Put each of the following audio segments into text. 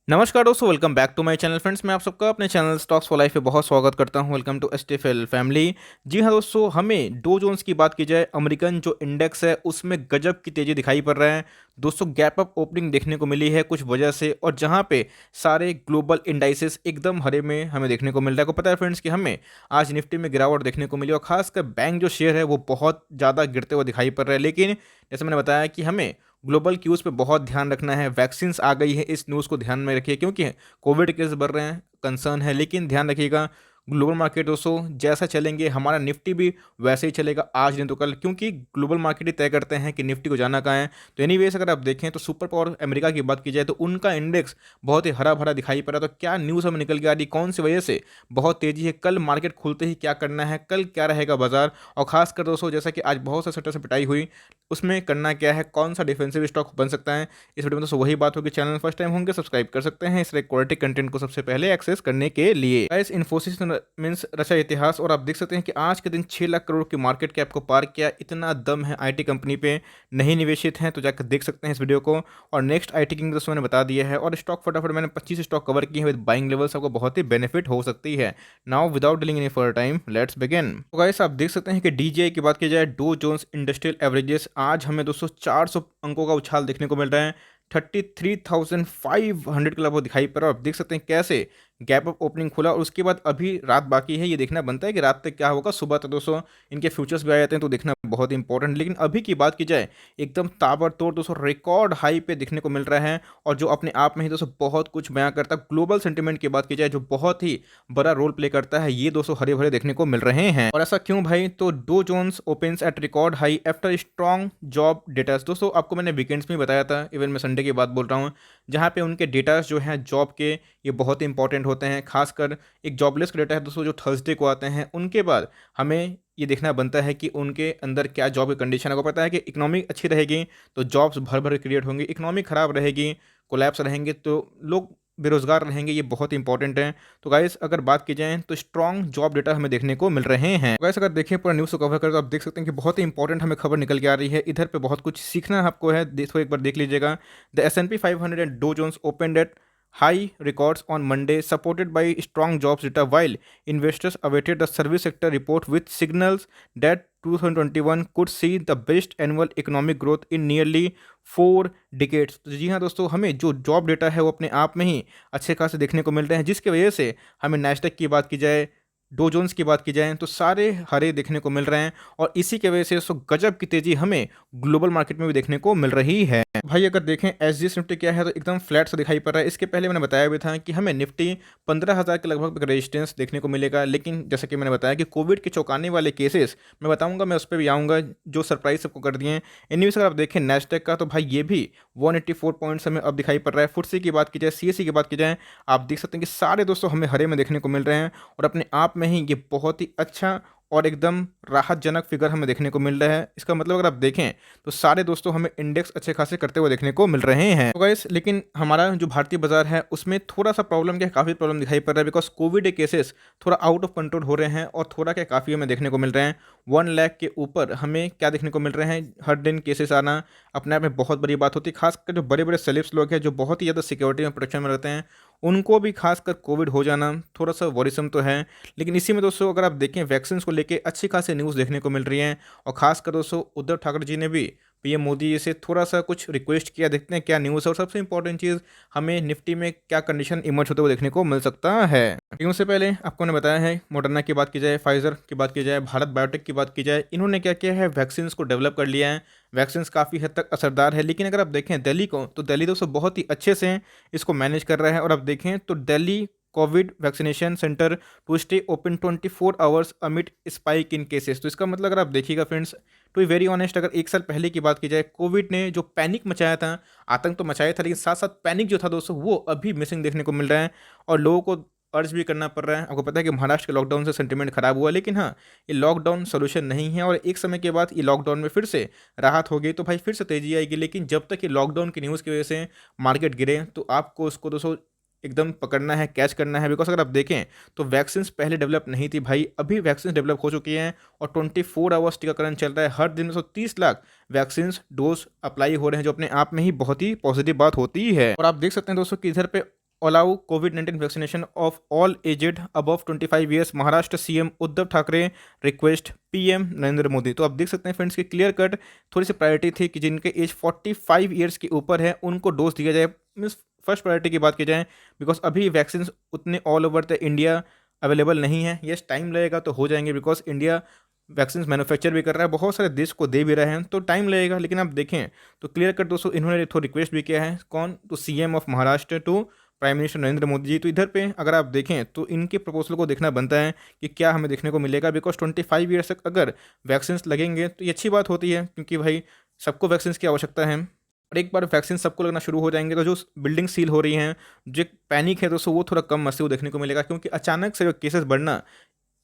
नमस्कार दोस्तों, welcome back to my channel friends. मैं आप सबका अपने चैनल स्टॉक्स फॉर लाइफ पे बहुत स्वागत करता हूं। Welcome to STFL family. जी हां दोस्तों, हमें डो जोन्स की बात की जाए, अमेरिकन जो इंडेक्स है उसमें गजब की तेजी दिखाई पड़ रहा है दोस्तों। गैप अप ओपनिंग देखने को मिली है कुछ वजह से, और जहां पे सारे ग्लोबल इंडाइसेस एकदम हरे में हमें देखने को मिल रहा है। को पता है फ्रेंड्स कि हमें आज निफ्टी में गिरावट देखने को मिली, और खासकर बैंक जो शेयर है वो बहुत ज़्यादा गिरते हुए दिखाई पड़ रहा है। लेकिन जैसे मैंने बताया कि हमें ग्लोबल क्यूज़ पे बहुत ध्यान रखना है। वैक्सीन्स आ गई है, इस न्यूज़ को ध्यान में रखिए, क्योंकि कोविड केस बढ़ रहे हैं, कंसर्न है। लेकिन ध्यान रखिएगा, ग्लोबल मार्केट दोस्तों जैसा चलेंगे हमारा निफ्टी भी वैसे ही चलेगा, आज नहीं तो कल, क्योंकि ग्लोबल मार्केट ही तय करते हैं कि निफ्टी को जाना कहाँ है। तो एनीवेज अगर आप देखें तो सुपर पावर अमेरिका की बात की जाए तो उनका इंडेक्स बहुत ही हरा भरा दिखाई पड़ रहा है। तो क्या न्यूज़ हमें निकल के आ रही, कौन सी वजह से बहुत तेजी है, कल मार्केट खुलते ही क्या करना है, कल क्या रहेगा बाजार। और खासकर दोस्तों जैसा कि आज बहुत से सेक्टर से पिटाई हुई, उसमें करना क्या है, कौन सा डिफेंसिव स्टॉक बन सकता है, इस वीडियो में दोस्तों वही बात होगी। चैनल फर्स्ट टाइम होंगे सब्सक्राइब कर सकते हैं इस क्वालिटी कंटेंट को सबसे पहले एक्सेस करने के लिए। गाइस, इन्फोसिस मींस रचा इतिहास, और आप देख सकते हैं कि आज के दिन 6 लाख करोड़ की मार्केट कैप को पार किया। इतना दम है आईटी कंपनी पे, नहीं निवेशित हैं तो जाकर देख सकते हैं इस वीडियो को। और नेक्स्ट आईटी किंग दोस्तों मैंने बता दिया है, और स्टॉक फटाफट मैंने 25 स्टॉक कवर किए हैं विद बाइंग लेवल्स, आपको बहुत ही बेनिफिट हो सकती है। Now without dealing any further time, let's begin. तो गाइस आप देख सकते हैं कि डीजीआई की बात की जाए, डो जोन्स इंडस्ट्रियल एवरेजेस, आज हमें दोस्तों 400 अंकों का उछाल देखने को मिल रहा है। 33,500 के लगभग दिखाई पड़ रहा है। आप देख सकते हैं कैसे गैप अप ओपनिंग खुला, और उसके बाद अभी रात बाकी है। ये देखना बनता है कि रात तक क्या होगा, सुबह तक दोस्तों इनके फ्यूचर्स भी आ जाते हैं तो देखना बहुत इंपॉर्टेंट। लेकिन अभी की बात की जाए, एकदम ताबड़तोड़ दोस्तों रिकॉर्ड हाई पे देखने को मिल रहा है, और जो अपने आप में ही दोस्तों बहुत कुछ बयां करता है। ग्लोबल सेंटिमेंट की बात की जाए जो बहुत ही बड़ा रोल प्ले करता है, ये दोस्तों हरे भरे देखने को मिल रहे हैं। और ऐसा क्यों भाई, तो Dow Jones opens at record high after strong job data. दोस्तों आपको मैंने वीकेंड्स में बताया था, इवन मैं संडे की बात बोल रहा हूँ, जहाँ पे उनके डेटास जो हैं जॉब के, ये बहुत ही इंपॉर्टेंट होते हैं। खासकर एक जॉबलेस का डेटा है दोस्तों जो थर्सडे को आते हैं, उनके बाद हमें ये देखना बनता है कि उनके अंदर क्या जॉब की कंडीशन है। को पता है कि इकोनॉमी अच्छी रहेगी तो जॉब्स भर भर क्रिएट होंगी, इकोनॉमी खराब रहेगी, कोलैप्स रहेंगे तो लोग बेरोजगार रहेंगे, ये बहुत इंपॉर्टेंट है। तो गाइस अगर बात की जाए तो स्ट्रॉन्ग जॉब डेटा हमें देखने को मिल रहे हैं। गाइस अगर देखें पूरा न्यूज़ को कवर कर तो आप देख सकते हैं कि बहुत ही इंपॉर्टेंट हमें खबर निकल के आ रही है। इधर पे बहुत कुछ सीखना आपको है, देखो एक बार देख लीजिएगा। The S&P 500 and Dow Jones opened at high records on Monday, supported by strong jobs data, while investors awaited the service sector report with signals that 2021 could see the best annual economic growth in nearly 4 decades। तो जी हाँ दोस्तों, हमें जो job data है वो अपने आप में ही अच्छे खासे देखने को मिल रहे हैं, जिसकी वजह से हमें नैस्डैक की बात की जाए, डो जोन्स की बात की जाए तो सारे हरे देखने को मिल रहे हैं। और इसी की वजह से सो गजब की तेजी हमें ग्लोबल मार्केट में भी देखने को मिल रही है। भाई अगर देखें एसजीएस निफ्टी क्या है तो एकदम फ्लैट सा दिखाई पड़ रहा है। इसके पहले मैंने बताया भी था कि हमें निफ्टी 15,000 के लगभग रेजिस्टेंस देखने को मिलेगा। लेकिन जैसा कि मैंने बताया कि कोविड के चौंकाने वाले केसेस मैं बताऊंगा, मैं उस पर भी आऊँगा जो सरप्राइज सबको कर दिए हैं। इनमें अगर आप देखें नैस्डैक का, तो भाई ये भी 184 पॉइंट्स हमें अब दिखाई पड़ रहा है। फुटसी की बात की जाए, सीएससी की बात की जाए, आप देख सकते हैं कि सारे दोस्तों हमें हरे में देखने को मिल रहे हैं, और अपने आप में ही ये बहुत ही अच्छा और एकदम राहतजनक फिगर हमें देखने को मिल रहा है। इसका मतलब अगर आप देखें तो सारे दोस्तों हमें इंडेक्स अच्छे खासे करते हुए देखने को मिल रहे हैं। तो गाइस लेकिन हमारा जो भारतीय बाजार है उसमें थोड़ा सा प्रॉब्लम क्या, काफ़ी प्रॉब्लम दिखाई पड़ रहा है, बिकॉज कोविड के केसेस थोड़ा आउट ऑफ कंट्रोल हो रहे हैं, और थोड़ा क्या काफ़ी हमें देखने को मिल रहे हैं। 1 लाख के ऊपर हमें क्या देखने को मिल रहे हैं, हर दिन केसेस आना अपने आप में बहुत बड़ी बात होती है। खासकर जो बड़े बड़े सेलेब्स लोग हैं जो बहुत ही ज़्यादा सिक्योरिटी में प्रोटेक्शन में रहते हैं, उनको भी खासकर कोविड हो जाना थोड़ा सा वरीसम तो है। लेकिन इसी में दोस्तों अगर आप देखें वैक्सीन को लेके अच्छी खासी न्यूज़ देखने को मिल रही हैं, और खासकर दोस्तों उद्धव ठाकरे जी ने भी पीएम मोदी जी से थोड़ा सा कुछ रिक्वेस्ट किया। देखते हैं क्या न्यूज़ है, और सबसे इंपॉर्टेंट चीज़ हमें निफ्टी में क्या कंडीशन इमर्ज होते हुए देखने को मिल सकता है। न्यूज़ से पहले आपको मैंने बताया है, मॉडर्ना की बात की जाए, फाइजर की बात की जाए, भारत बायोटेक की बात की जाए, इन्होंने क्या किया है, वैक्सीन को डेवलप कर लिया है। वैक्सीन काफ़ी हद तक असरदार है। लेकिन अगर आप देखें दिल्ली को, तो दिल्ली दोस्तों बहुत ही अच्छे से इसको मैनेज कर रहा है। और आप देखें तो Delhi covid vaccination centre to stay open 24 hours amid spike in cases. तो इसका मतलब अगर आप देखिएगा friends, to be very honest, अगर 1 साल पहले की बात की जाए, कोविड ने जो पैनिक मचाया था, आतंक तो मचाया था, लेकिन साथ साथ पैनिक जो था दोस्तों वो अभी मिसिंग देखने को मिल रहा है, और लोगों को अर्ज भी करना पड़ रहा है। आपको पता है कि महाराष्ट्र के लॉकडाउन से सेंटीमेंट खराब हुआ, लेकिन हाँ ये लॉकडाउन सोल्यूशन नहीं है, और एक समय के बाद ये लॉकडाउन में फिर से राहत होगी तो भाई फिर से तेजी आएगी। लेकिन जब तक ये लॉकडाउन की न्यूज़ की वजह से मार्केट गिरे तो आपको उसको दोस्तों एकदम पकड़ना है, कैच करना है। बिकॉज अगर आप देखें तो वैक्सीन पहले डेवलप नहीं थी भाई, अभी वैक्सीन डेवलप हो चुकी हैं, और 24 आवर्स टीकाकरण चल रहा है। हर दिन 130 लाख वैक्सीन डोज अप्लाई हो रहे हैं, जो अपने आप में ही बहुत ही पॉजिटिव बात होती है। और आप देख सकते हैं दोस्तों कि इधर पे अलाउ कोविड-19 vaccination of all aged above 25 years, Maharashtra CM Uddhav Thackeray request PM Narendra Modi. तो आप देख सकते हैं फ्रेंड्स कि क्लियर कट थोड़ी सी प्रायोरिटी थी कि जिनके एज 45 ईयर्स के ऊपर है उनको डोज दिया जाए। मीन्स फर्स्ट प्रायोरिटी की बात की जाए, बिकॉज अभी वैक्सीन उतने all over the India available नहीं है। यस, टाइम लगेगा तो हो जाएंगे, बिकॉज इंडिया वैक्सीन मैन्युफैक्चर भी कर रहा है, बहुत सारे देश को दे भी रहे हैं, तो टाइम लगेगा। लेकिन आप देखें तो क्लियर कट दोस्तों इन्होंने तो रिक्वेस्ट भी किया है, कौन, तो CM of Maharashtra to prime minister Narendra Modi ji. तो इधर पे अगर आप देखें तो इनके प्रपोजल को देखना बनता है कि क्या हमें देखने को मिलेगा, बिकॉज 25 ईयर्स तक अगर वैक्सीन लगेंगे तो ये अच्छी बात होती है, क्योंकि भाई सबको वैक्सीन की आवश्यकता है। और एक बार वैक्सीन सबको लगना शुरू हो जाएंगे तो जो बिल्डिंग सील हो रही हैं, जो पैनिक है दोस्तों, वो थोड़ा कम मस्ती देखने को मिलेगा, क्योंकि अचानक से जो केसेस बढ़ना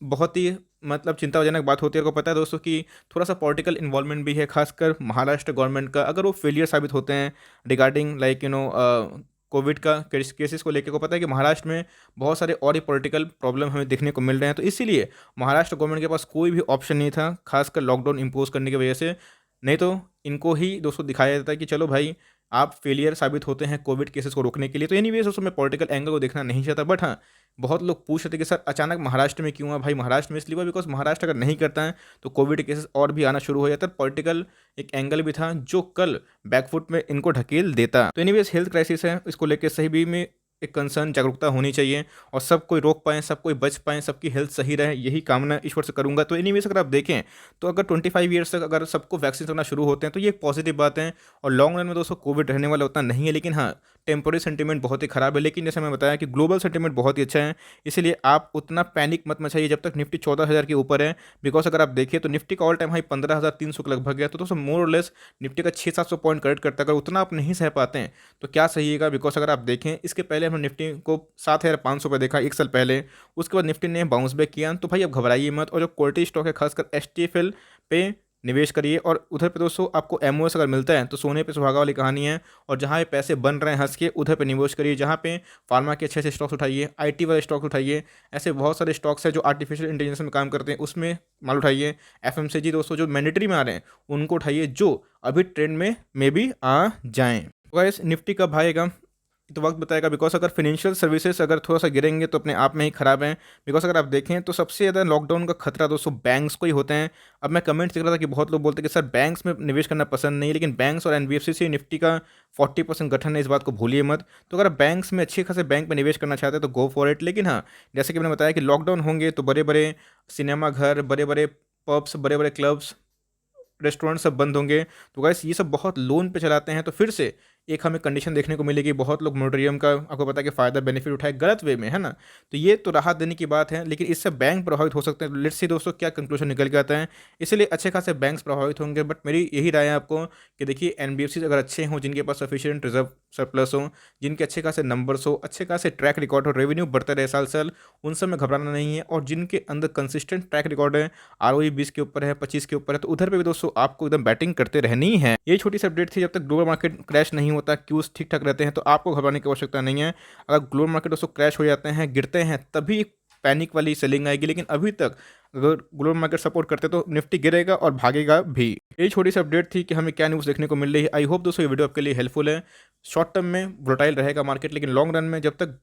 बहुत ही मतलब चिंताजनक बात होती है। आपको पता है दोस्तों कि थोड़ा सा पॉलिटिकल इन्वॉल्वमेंट भी है, खासकर महाराष्ट्र गवर्नमेंट का। अगर वो फेलियर साबित होते हैं रिगार्डिंग लाइक कोविड का केसेस को लेकर, को पता है कि महाराष्ट्र में बहुत सारे और ही पॉलिटिकल प्रॉब्लम हमें देखने को मिल रहे हैं, तो इसीलिए महाराष्ट्र गवर्नमेंट के पास कोई भी ऑप्शन नहीं था, खासकर लॉकडाउन इम्पोज करने की वजह से। नहीं तो इनको ही दोस्तों दिखाया जाता है कि चलो भाई आप फेलियर साबित होते हैं कोविड केसेस को रोकने के लिए। तो एनीवेज दोस्तों मैं पॉलिटिकल एंगल को देखना नहीं चाहता, बट हाँ बहुत लोग पूछ रहे थे कि सर अचानक महाराष्ट्र में क्यों हुआ। भाई महाराष्ट्र में इसलिए हुआ बिकॉज महाराष्ट्र अगर नहीं करता है तो कोविड केसेस और भी आना शुरू हो जाता है। पॉलिटिकल एक एंगल भी था जो कल बैकफुट में इनको ढकेल देता। तो एनीवेज हेल्थ क्राइसिस है, इसको लेकर सही भी में एक कंसर्न जागरूकता होनी चाहिए और सब कोई रोक पाएँ, सब कोई बच पाएँ, सबकी हेल्थ सही रहे, यही कामना ईश्वर से करूंगा। तो एनीवेज अगर आप देखें तो अगर 25 ईयर्स तक अगर सबको वैक्सीन करना शुरू होते हैं तो ये एक पॉजिटिव बात है। और लॉन्ग रन में दोस्तों कोविड रहने वाला उतना नहीं है, लेकिन हाँ टेम्पोररी सेंटीमेंट बहुत ही खराब है। लेकिन जैसे मैं बताया कि ग्लोबल सेंटीमेंट बहुत ही अच्छा है, इसलिए आप उतना पैनिक मत मचाइए जब तक निफ्टी 14,000 के ऊपर है। बिकॉज अगर आप देखिए तो निफ्टी का ऑल टाइम हाई 15,300 के लगभग है, तो दोस्तों मोर और लेस निफ्टी का 600-700 पॉइंट करेक्ट करता है। अगर उतना आप नहीं सह पाते हैं तो क्या सहिएगा, बिकॉज अगर आप देखें इसके पहले हमने निफ्टी को 7,500 पे देखा एक साल पहले, उसके बाद निफ्टी ने बाउंस बैक किया। तो भाई अब घबराइए मत, और जो क्वालिटी स्टॉक है खासकर एचटीएफएल पे निवेश करिए। और उधर पे दोस्तों आपको एमओएस अगर मिलता है तो सोने पे सुहागा वाली कहानी है, और जहाँ पे पैसे बन रहे हैं हंस के उधर पे निवेश करिए। जहाँ पे फार्मा के अच्छे अच्छे स्टॉक्स उठाइए, आईटी वाले स्टॉक्स उठाइए, ऐसे बहुत सारे स्टॉक्स हैं जो आर्टिफिशियल इंटेलिजेंस में काम करते हैं, उसमें माल उठाइए। एफएमसीजी दोस्तों जो मैंडेटरी में आ रहे हैं उनको उठाइए, जो अभी ट्रेंड में भी आ जाएँ। गाइस निफ्टी कब आएगा तो वक्त बताएगा, बिकॉज अगर फिनेंशियल सर्विसेज अगर थोड़ा सा गिरेंगे तो अपने आप में ही खराब है। बिकॉज अगर आप देखें तो सबसे ज़्यादा लॉकडाउन का खतरा दोस्तों बैंक्स को ही होते हैं। अब मैं कमेंट देख रहा था कि बहुत लोग बोलते हैं कि सर बैंक्स में निवेश करना पसंद नहीं है, लेकिन बैंक्स और एनबीएफसी से निफ्टी का 40% गठन है, इस बात को भूलिए मत। तो अगर बैंक्स में अच्छे खासे बैंक में निवेश करना चाहते हैं तो गो फॉर इट। लेकिन हाँ जैसे कि मैंने बताया कि लॉकडाउन होंगे तो बड़े बड़े सिनेमा घर, बड़े बड़े पब्स, बड़े बड़े क्लब्स, रेस्टोरेंट सब बंद होंगे। तो गाइस ये सब बहुत लोन पे चलाते हैं, तो फिर से एक हमें कंडीशन देखने को मिलेगी, बहुत लोग मोरेटोरियम का आपको पता है कि फ़ायदा बेनिफिट उठाए गलत वे में, है ना। तो ये तो राहत देने की बात है, लेकिन इससे बैंक प्रभावित हो सकते हैं। तो लेट्स सी दोस्तों क्या कंक्लूजन निकल के आता है। इसलिए अच्छे खासे बैंक्स प्रभावित होंगे, बट मेरी यही राय है आपको कि देखिए एनबीएफसी अगर अच्छे हों, जिनके पास सफिशिएंट रिजर्व सरप्लस हो, जिनके अच्छे खासे नंबर्स हो, अच्छे खासे ट्रैक रिकॉर्ड हो, रेवेन्यू बढ़ता रहे साल साल, उन सब में घबराना नहीं है। और जिनके अंदर कंसिस्टेंट ट्रैक रिकॉर्ड है, आरओई 20 के ऊपर है, 25 के ऊपर है, तो उधर पे भी दोस्तों आपको एकदम बैटिंग करते रहनी है। ये छोटी सी अपडेट थी। जब तक ग्लोबल मार्केट क्रैश नहीं होता, क्यूज ठीक ठाक रहते हैं, तो आपको घबराने की आवश्यकता नहीं है। अगर ग्लोबल मार्केट दोस्तों क्रैश हो जाते हैं, गिरते हैं, तभी पैनिक वाली सेलिंग आएगी। लेकिन अभी तक अगर ग्लोबल मार्केट सपोर्ट करते तो निफ्टी गिरेगा और भागेगा भी। यही छोटी सी अपडेट थी कि हमें क्या न्यूज़ देखने को मिल रही है। आई होप दोस्तों ये वीडियो आपके लिए हेल्पफुल है। शॉर्ट टर्म में वोलेटाइल रहेगा मार्केट, लेकिन लॉन्ग रन में जब तक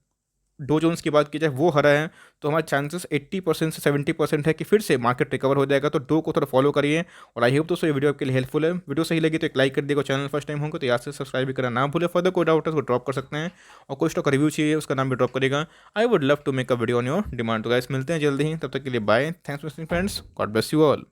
डो जोन्स की बात की जाए वो हरा है, तो हमारे चांसेस 80% से 70% है कि फिर से मार्केट रिकवर हो जाएगा। तो डो को थोड़ा फॉलो करिए। और आई होप दोस्तों ये वीडियो आपके लिए हेल्पफुल है। वीडियो सही लगी तो एक लाइक कर दिएगा, चैनल फर्स्ट टाइम होगा तो यहाँ से सब्सक्राइब भी करना ना भूले। फर्दर कोई डाउट है उसको ड्रॉप कर सकते हैं, और कोई स्टॉक रिव्यू चाहिए उसका नाम भी ड्रॉप करेगा। I would love to make a video on your demand. तो गाइस मिलते हैं जल्दी ही, तब तक के लिए bye. Thanks for watching friends, God bless you all.